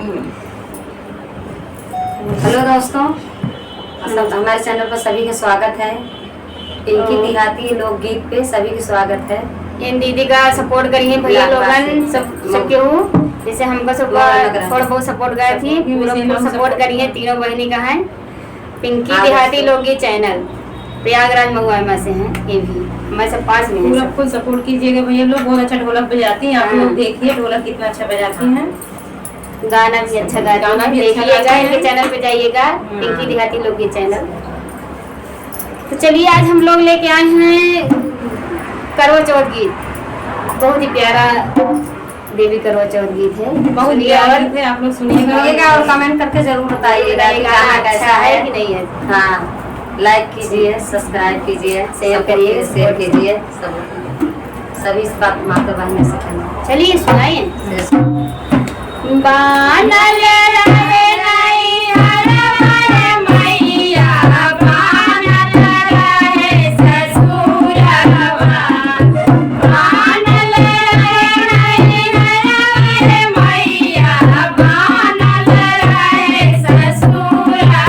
Hello दोस्तों, हमारे channel पर सभी का स्वागत है। पिंकी देहाती लोकगीत पे सभी का स्वागत है। इन दीदी का सपोर्ट करिए भैया लोगन सब केहू, जैसे हमको सब थोड़ा बहुत सपोर्ट गए थी, पूरा सपोर्ट करिए। तीनों बहनी का है पिंकी देहाती लोकगीत चैनल, प्रयागराज महुआ से हैं। ये भी हमारे सब पास में पूरा फुल सपोर्ट कीजिएगा भैया लोग। बहुत अच्छा ढोलक बजाती हैं आप लोग, देखिए ढोलक कितना अच्छा बजाती हैं। गाना भी अच्छा गाना भी देखिएगा, इनके चैनल पे जाइएगा, पिंकी देहाती लोकगीत चैनल। तो चलिए आज हम लोग लेके आए हैं करवा चौथ गीत। बहुत ही प्यारा देवी करवा चौथ गीत है, बहुत प्यारा गीत है। आप लोग सुनिएगा और कमेंट करके जरूर बताइएगा कि गाना कैसा है कि नहीं है। हाँ, लाइक कीजिए, सब्सक्राइब कीजिए, शेयर करिए, शेयर कीजिए। सभी इस बात माता बहन से कहना। चलिए सुनाइए। बानल रहे नहीं हर मैया, बानल रहे ससुरवा, बानल रहे नहीं हर मैया, बानल रहे ससुरवा।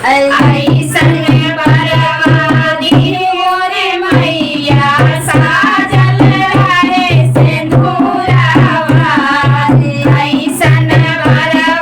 ऐसन बरवादी मोरे मैया, साजल रहे सिंदूरवा। ऐसन बरवादी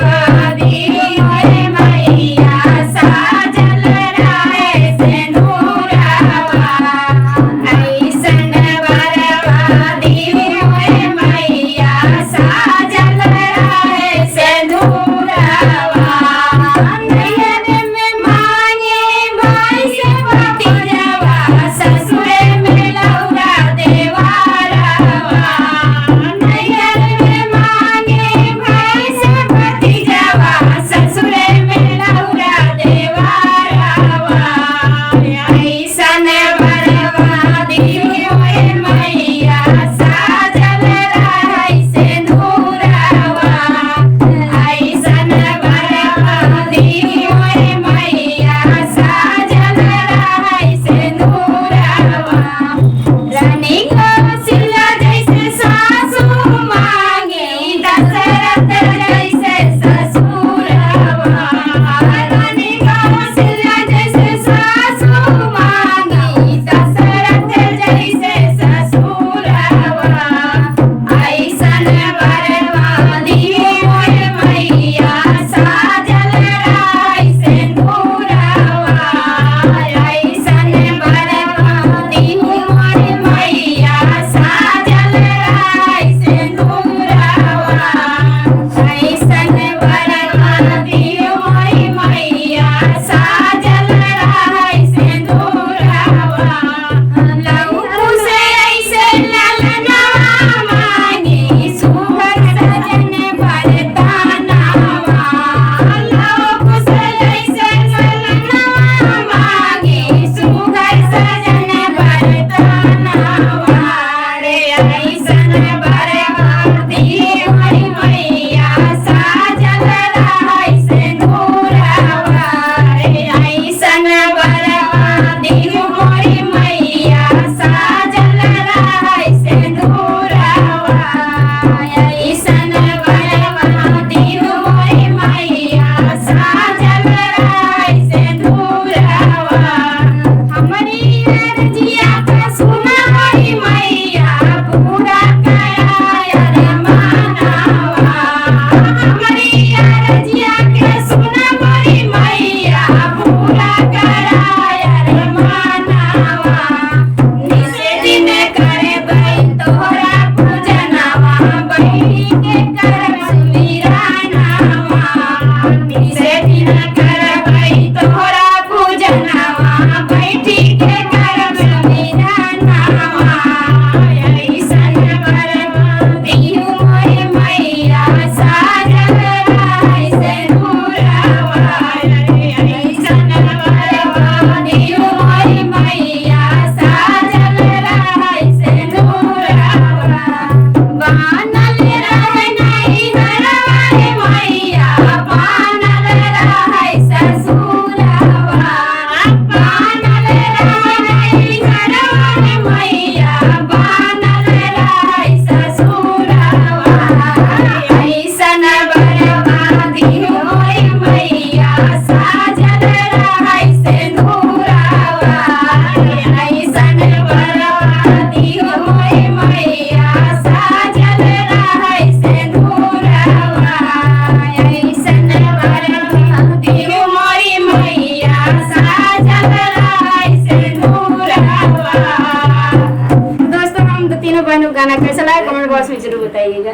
गाना कैसा लगा कमेंट बॉक्स में जरूर बताइएगा।